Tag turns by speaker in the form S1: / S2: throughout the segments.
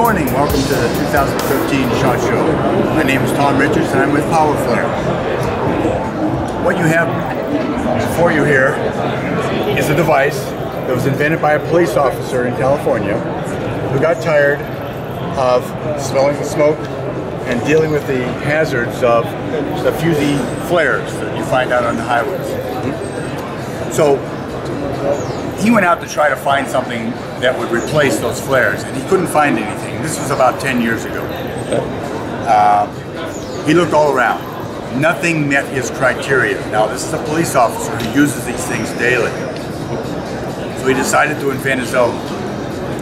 S1: morning, welcome to the 2013 SHOT Show. My name is Tom Richards and I'm with PowerFlare. What you have before you here is a device that was invented by a police officer in California who got tired of smelling the smoke and dealing with the hazards of the fusy flares that you find out on the highways. So he went out to try to find something that would replace those flares, and he couldn't find anything. This was about 10 years ago. He looked all around. Nothing met his criteria. Now, this is a police officer who uses these things daily. So he decided to invent his own.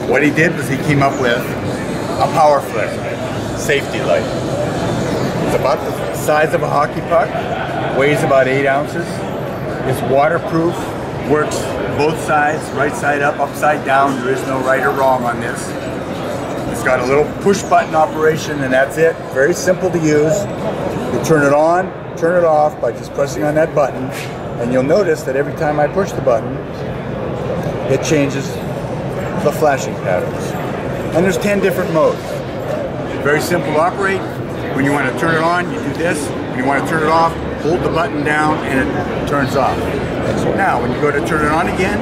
S1: What he did was he came up with a PowerFlare safety light. It's about the size of a hockey puck, weighs about 8 ounces, it's waterproof, works both sides, right side up, upside down. There is no right or wrong on this. It's got a little push button operation and that's it. Very simple to use. You turn it on, turn it off by just pressing on that button, and you'll notice that every time I push the button, it changes the flashing patterns. And there's 10 different modes. Very simple to operate. When you want to turn it on, you do this. When you want to turn it off, hold the button down and it turns off. Now, when you go to turn it on again,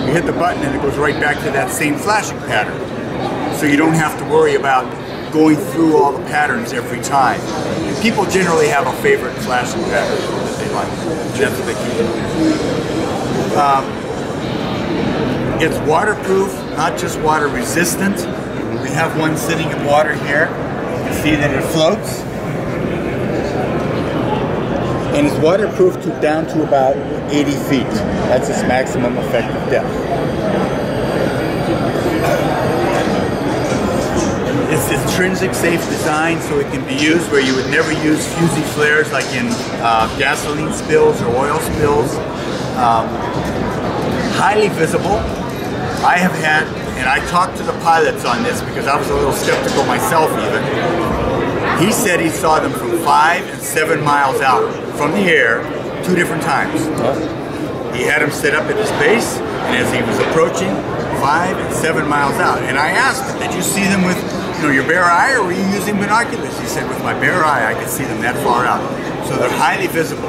S1: you hit the button and it goes right back to that same flashing pattern. So you don't have to worry about going through all the patterns every time. People generally have a favorite flashing pattern that they like. That's what they keep. It's waterproof, not just water resistant. We have one sitting in water here. You can see that it floats. And it's waterproof down to about 80 feet. That's its maximum effective depth. It's intrinsic safe design, so it can be used where you would never use fusy flares like in gasoline spills or oil spills. Highly visible. I have had, and I talked to the pilots on this because I was a little skeptical myself even. He said he saw them from 5 and 7 miles out from the air 2 different times. He had them set up at his base, and as he was approaching, 5 and 7 miles out. And I asked him, did you see them with your bare eye, or were you using binoculars? He said, with my bare eye, I could see them that far out. So they're highly visible.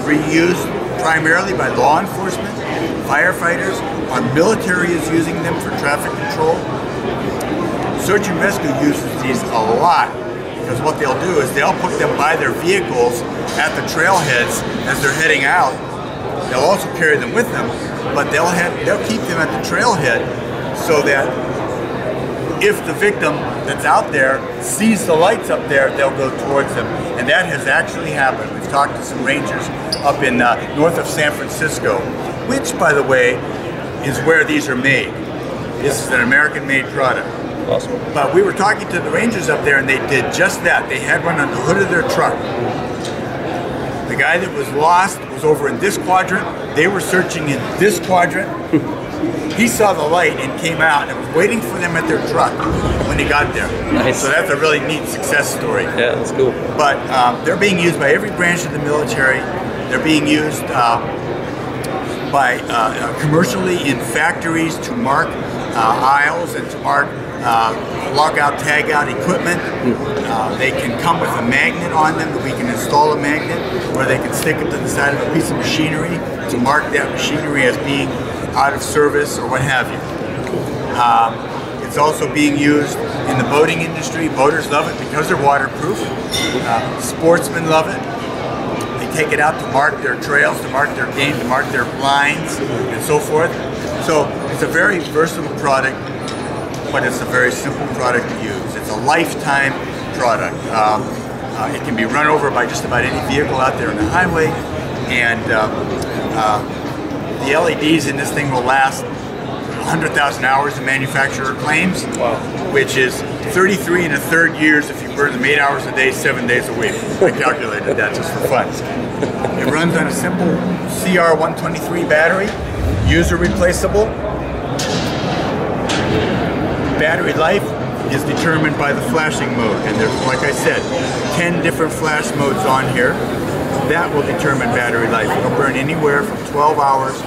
S1: Reused primarily by law enforcement, firefighters. Our military is using them for traffic control. Search and rescue uses these a lot. Because what they'll do is they'll put them by their vehicles at the trailheads as they're heading out. They'll also carry them with them, but they'll keep them at the trailhead so that if the victim that's out there sees the lights up there, they'll go towards them. And that has actually happened. We've talked to some rangers up in north of San Francisco, which, by the way, is where these are made. This is an American-made product.
S2: Awesome.
S1: But we were talking to the rangers up there and they did just that. They had one on the hood of their truck. The guy that was lost was over in this quadrant. They were searching in this quadrant. He saw the light and came out and was waiting for them at their truck when he got there.
S2: Nice. So
S1: that's a really neat success story.
S2: Yeah, that's cool.
S1: But they're being used by every branch of the military. They're being used by commercially in factories to mark aisles and to mark lockout, tagout equipment. They can come with a magnet on them that we can install a magnet, or they can stick it to the side of a piece of machinery to mark that machinery as being out of service or what have you. It's also being used in the boating industry. Boaters love it because they're waterproof. Sportsmen love it. They take it out to mark their trails, to mark their game, to mark their lines, and so forth. So it's a very versatile product, but it's a very simple product to use. It's a lifetime product. It can be run over by just about any vehicle out there on the highway, and the LEDs in this thing will last 100,000 hours, the manufacturer claims,
S2: wow,
S1: which is 33 1/3 years if you burn them 8 hours a day, 7 days a week. I calculated that just for fun. It runs on a simple CR123 battery, user replaceable. Battery life is determined by the flashing mode, and there's, like I said, 10 different flash modes on here. That will determine battery life. It'll burn anywhere from 12 hours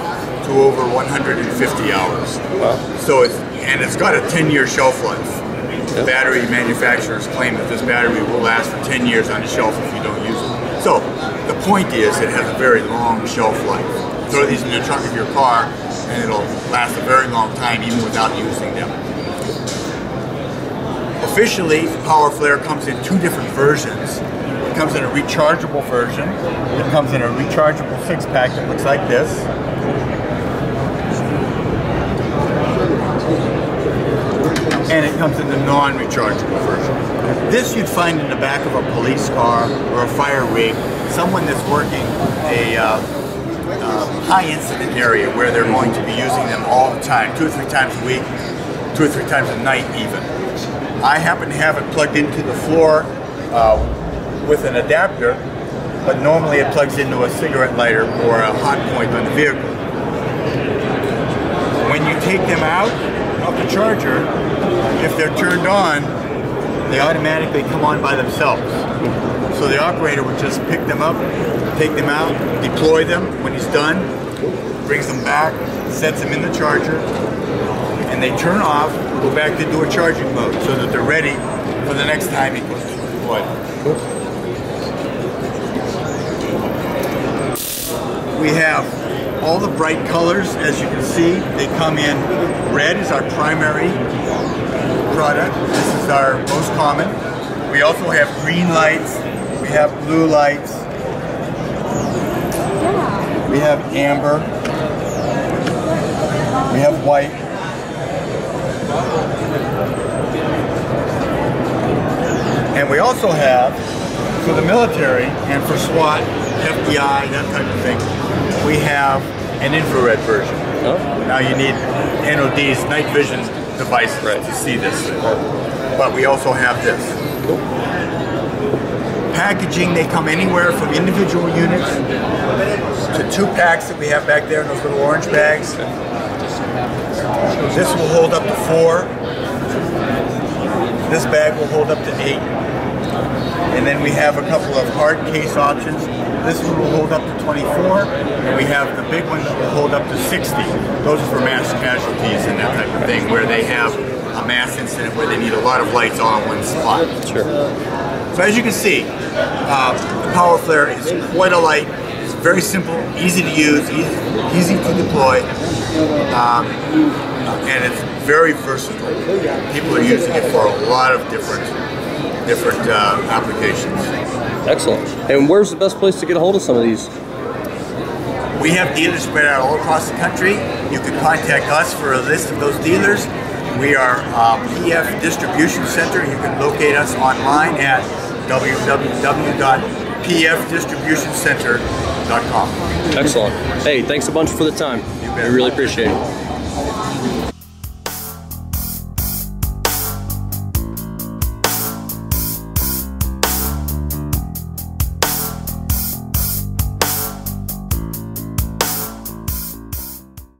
S1: to over 150 hours.
S2: Wow.
S1: So it's got a 10-year shelf life. The battery manufacturers claim that this battery will last for 10 years on the shelf if you don't use it. So the point is it has a very long shelf life. Throw these in the trunk of your car and it'll last a very long time even without using them. Officially, the PowerFlare comes in 2 different versions. It comes in a rechargeable version. It comes in a rechargeable 6-pack that looks like this. And it comes in the non-rechargeable version. This you'd find in the back of a police car or a fire rig, someone that's working a high incident area where they're going to be using them all the time, 2 or 3 times a week, 2 or 3 times a night even. I happen to have it plugged into the floor with an adapter, but normally it plugs into a cigarette lighter or a hot point on the vehicle. When you take them out of the charger, if they're turned on, they automatically come on by themselves. So the operator would just pick them up, take them out, deploy them. When he's done, brings them back, sets them in the charger, and they turn off, go back into a charging mode so that they're ready for the next time he goes to deploy. We have all the bright colors, as you can see. They come in. Red is our primary product. This is our most common. We also have green lights. We have blue lights. We have amber. We have white. And we also have, for the military and for SWAT, FBI, that type of thing, we have an infrared version. Oh. Now you need NOD's night vision devices to see this. But we also have this. Cool. Packaging, they come anywhere from individual units to 2 packs that we have back there in those little orange bags. This will hold up to 4. This bag will hold up to 8. And then we have a couple of hard case options. This one will hold up to 24. And we have the big one that will hold up to 60. Those are for mass casualties and that type of thing, where they have a mass incident where they need a lot of lights all in one spot. Sure. So as you can see, the PowerFlare is quite a light. It's very simple, easy to use, easy to deploy, and it's very versatile. People are using it for a lot of different applications.
S2: Excellent. And where's the best place to get a hold of some of these?
S1: We have dealers spread out all across the country. You can contact us for a list of those dealers. We are PF Distribution Center. You can locate us online at www.pfdistributioncenter.com.
S2: Excellent. Hey, thanks a bunch for the time. We really appreciate it.